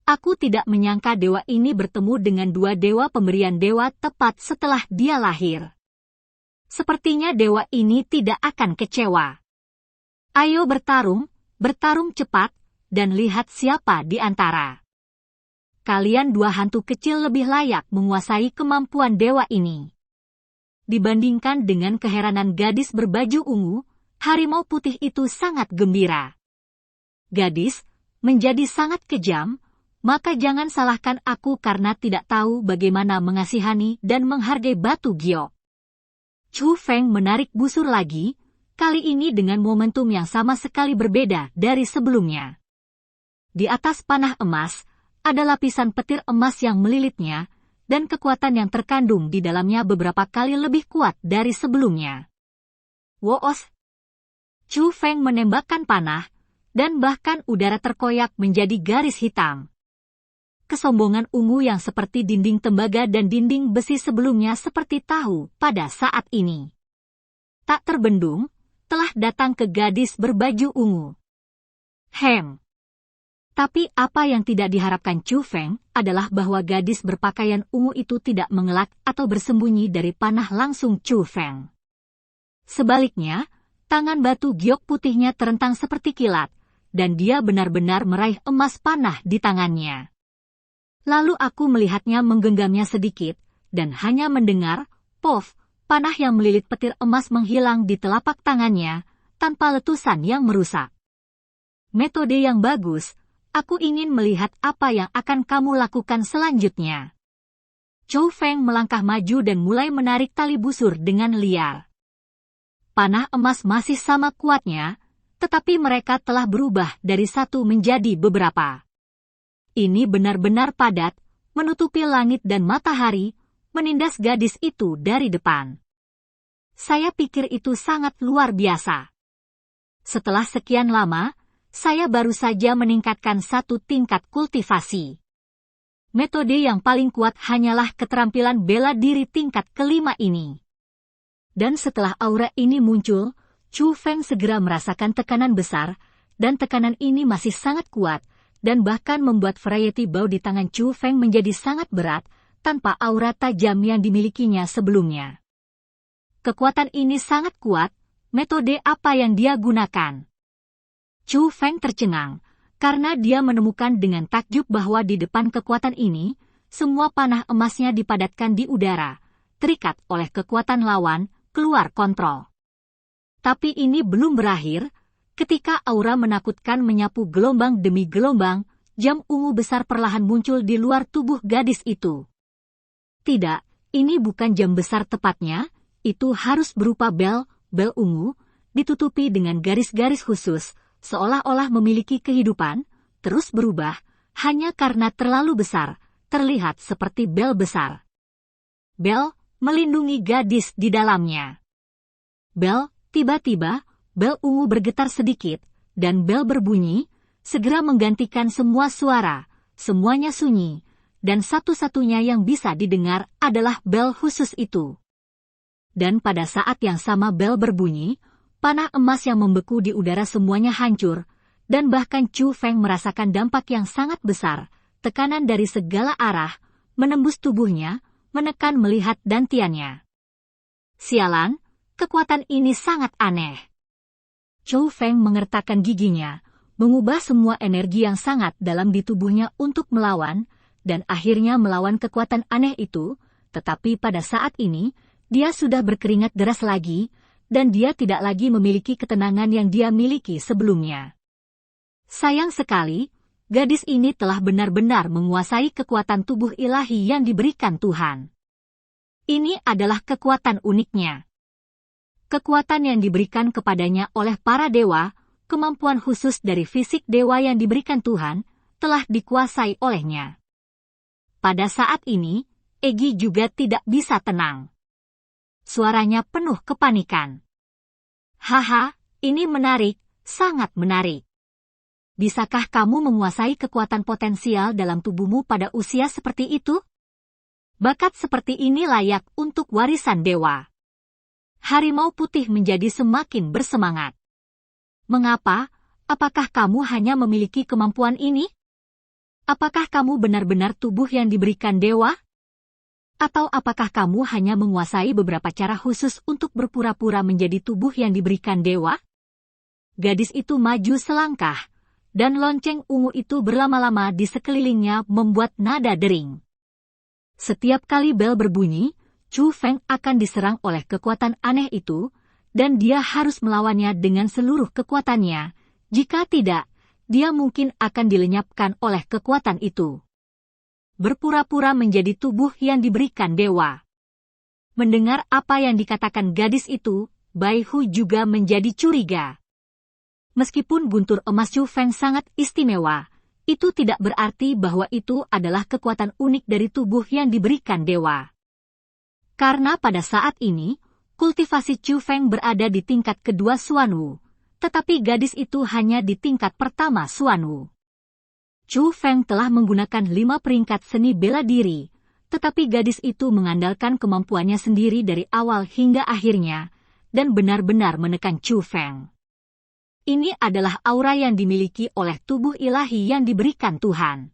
Aku tidak menyangka dewa ini bertemu dengan dua dewa pemberian dewa tepat setelah dia lahir. Sepertinya dewa ini tidak akan kecewa. Ayo bertarung cepat, dan lihat siapa di antara kalian dua hantu kecil lebih layak menguasai kemampuan dewa ini. Dibandingkan dengan keheranan gadis berbaju ungu, harimau putih itu sangat gembira. Gadis, menjadi sangat kejam, maka jangan salahkan aku karena tidak tahu bagaimana mengasihani dan menghargai batu giok. Chu Feng menarik busur lagi, kali ini dengan momentum yang sama sekali berbeda dari sebelumnya. Di atas panah emas, ada lapisan petir emas yang melilitnya, dan kekuatan yang terkandung di dalamnya beberapa kali lebih kuat dari sebelumnya. Woos! Chu Feng menembakkan panah, dan bahkan udara terkoyak menjadi garis hitam. Kesombongan ungu yang seperti dinding tembaga dan dinding besi sebelumnya seperti tahu pada saat ini. Tak terbendung, telah datang ke gadis berbaju ungu. Tapi apa yang tidak diharapkan Chu Feng adalah bahwa gadis berpakaian ungu itu tidak mengelak atau bersembunyi dari panah langsung Chu Feng. Sebaliknya, tangan batu giok putihnya terentang seperti kilat, dan dia benar-benar meraih emas panah di tangannya. Lalu aku melihatnya menggenggamnya sedikit, dan hanya mendengar, pof, panah yang melilit petir emas menghilang di telapak tangannya, tanpa letusan yang merusak. Metode yang bagus, aku ingin melihat apa yang akan kamu lakukan selanjutnya. Chu Feng melangkah maju dan mulai menarik tali busur dengan liar. Panah emas masih sama kuatnya, tetapi mereka telah berubah dari satu menjadi beberapa. Ini benar-benar padat, menutupi langit dan matahari, menindas gadis itu dari depan. Saya pikir itu sangat luar biasa. Setelah sekian lama, saya baru saja meningkatkan satu tingkat kultivasi. Metode yang paling kuat hanyalah keterampilan bela diri tingkat kelima ini. Dan setelah aura ini muncul, Chu Feng segera merasakan tekanan besar, dan tekanan ini masih sangat kuat, dan bahkan membuat variety bow di tangan Chu Feng menjadi sangat berat, tanpa aura tajam yang dimilikinya sebelumnya. Kekuatan ini sangat kuat, metode apa yang dia gunakan? Chu Feng tercengang, karena dia menemukan dengan takjub bahwa di depan kekuatan ini, semua panah emasnya dipadatkan di udara, terikat oleh kekuatan lawan, keluar kontrol. Tapi ini belum berakhir. Ketika aura menakutkan menyapu gelombang demi gelombang, jam ungu besar perlahan muncul di luar tubuh gadis itu. Tidak, ini bukan jam besar tepatnya, itu harus berupa bel ungu, ditutupi dengan garis-garis khusus, seolah-olah memiliki kehidupan, terus berubah, hanya karena terlalu besar, terlihat seperti bel besar. Bel melindungi gadis di dalamnya. Tiba-tiba, bel ungu bergetar sedikit, dan bel berbunyi, segera menggantikan semua suara, semuanya sunyi, dan satu-satunya yang bisa didengar adalah bel khusus itu. Dan pada saat yang sama bel berbunyi, panah emas yang membeku di udara semuanya hancur, dan bahkan Chu Feng merasakan dampak yang sangat besar, tekanan dari segala arah, menembus tubuhnya, menekan melihat dantiannya. Sialan, kekuatan ini sangat aneh. Chou Feng mengertakkan giginya, mengubah semua energi yang sangat dalam di tubuhnya untuk melawan, dan akhirnya melawan kekuatan aneh itu, tetapi pada saat ini, dia sudah berkeringat deras lagi, dan dia tidak lagi memiliki ketenangan yang dia miliki sebelumnya. Sayang sekali, gadis ini telah benar-benar menguasai kekuatan tubuh ilahi yang diberikan Tuhan. Ini adalah kekuatan uniknya. Kekuatan yang diberikan kepadanya oleh para dewa, kemampuan khusus dari fisik dewa yang diberikan Tuhan, telah dikuasai olehnya. Pada saat ini, Egi juga tidak bisa tenang. Suaranya penuh kepanikan. Haha, ini menarik, sangat menarik. Bisakah kamu menguasai kekuatan potensial dalam tubuhmu pada usia seperti itu? Bakat seperti ini layak untuk warisan dewa. Harimau putih menjadi semakin bersemangat. Mengapa? Apakah kamu hanya memiliki kemampuan ini? Apakah kamu benar-benar tubuh yang diberikan dewa? Atau apakah kamu hanya menguasai beberapa cara khusus untuk berpura-pura menjadi tubuh yang diberikan dewa? Gadis itu maju selangkah, dan lonceng ungu itu berlama-lama di sekelilingnya membuat nada dering. Setiap kali bel berbunyi, Chou Feng akan diserang oleh kekuatan aneh itu, dan dia harus melawannya dengan seluruh kekuatannya. Jika tidak, dia mungkin akan dilenyapkan oleh kekuatan itu. Berpura-pura menjadi tubuh yang diberikan dewa. Mendengar apa yang dikatakan gadis itu, Bai Hu juga menjadi curiga. Meskipun guntur emas Chou Feng sangat istimewa, itu tidak berarti bahwa itu adalah kekuatan unik dari tubuh yang diberikan dewa. Karena pada saat ini, kultivasi Chou Feng berada di tingkat kedua Xuanwu, tetapi gadis itu hanya di tingkat pertama Xuanwu. Chou Feng telah menggunakan 5 peringkat seni bela diri, tetapi gadis itu mengandalkan kemampuannya sendiri dari awal hingga akhirnya, dan benar-benar menekan Chou Feng. Ini adalah aura yang dimiliki oleh tubuh ilahi yang diberikan Tuhan.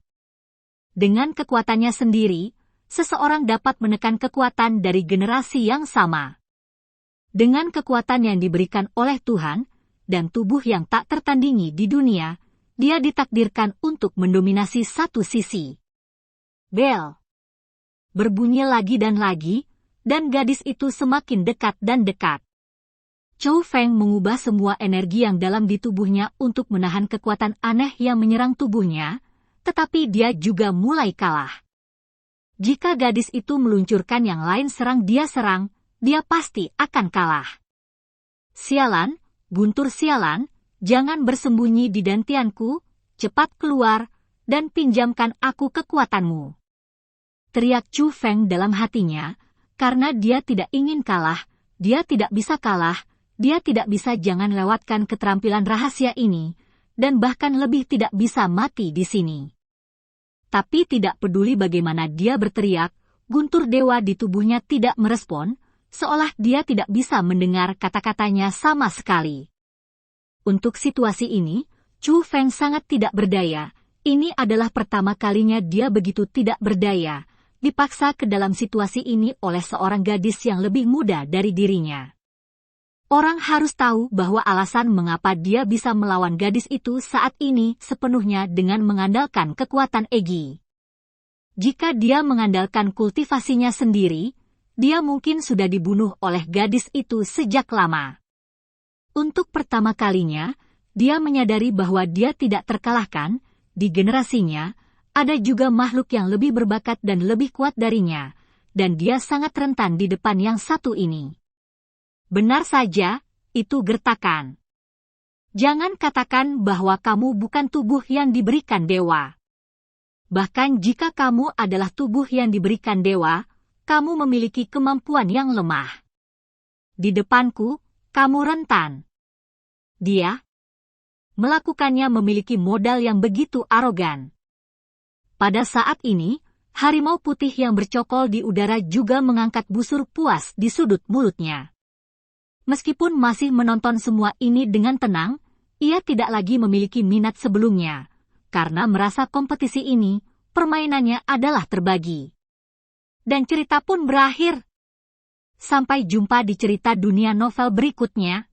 Dengan kekuatannya sendiri, seseorang dapat menekan kekuatan dari generasi yang sama. Dengan kekuatan yang diberikan oleh Tuhan, dan tubuh yang tak tertandingi di dunia, dia ditakdirkan untuk mendominasi satu sisi. Bel berbunyi lagi, dan gadis itu semakin dekat dan dekat. Chou Feng mengubah semua energi yang dalam di tubuhnya untuk menahan kekuatan aneh yang menyerang tubuhnya, tetapi dia juga mulai kalah. Jika gadis itu meluncurkan yang lain dia serang, dia pasti akan kalah. Sialan, guntur sialan, jangan bersembunyi di dantianku, cepat keluar, dan pinjamkan aku kekuatanmu. Teriak Chou Feng dalam hatinya, karena dia tidak ingin kalah, dia tidak bisa kalah, dia tidak bisa jangan lewatkan keterampilan rahasia ini, dan bahkan lebih tidak bisa mati di sini. Tapi tidak peduli bagaimana dia berteriak, guntur dewa di tubuhnya tidak merespon, seolah dia tidak bisa mendengar kata-katanya sama sekali. Untuk situasi ini, Chou Feng sangat tidak berdaya. Ini adalah pertama kalinya dia begitu tidak berdaya, dipaksa ke dalam situasi ini oleh seorang gadis yang lebih muda dari dirinya. Orang harus tahu bahwa alasan mengapa dia bisa melawan gadis itu saat ini sepenuhnya dengan mengandalkan kekuatan Egi. Jika dia mengandalkan kultivasinya sendiri, dia mungkin sudah dibunuh oleh gadis itu sejak lama. Untuk pertama kalinya, dia menyadari bahwa dia tidak terkalahkan, di generasinya, ada juga makhluk yang lebih berbakat dan lebih kuat darinya, dan dia sangat rentan di depan yang satu ini. Benar saja, itu gertakan. Jangan katakan bahwa kamu bukan tubuh yang diberikan dewa. Bahkan jika kamu adalah tubuh yang diberikan dewa, kamu memiliki kemampuan yang lemah. Di depanku, kamu rentan. Dia melakukannya memiliki modal yang begitu arogan. Pada saat ini, harimau putih yang bercokol di udara juga mengangkat busur puas di sudut mulutnya. Meskipun masih menonton semua ini dengan tenang, ia tidak lagi memiliki minat sebelumnya, karena merasa kompetisi ini, permainannya adalah terbagi. Dan cerita pun berakhir. Sampai jumpa di cerita dunia novel berikutnya.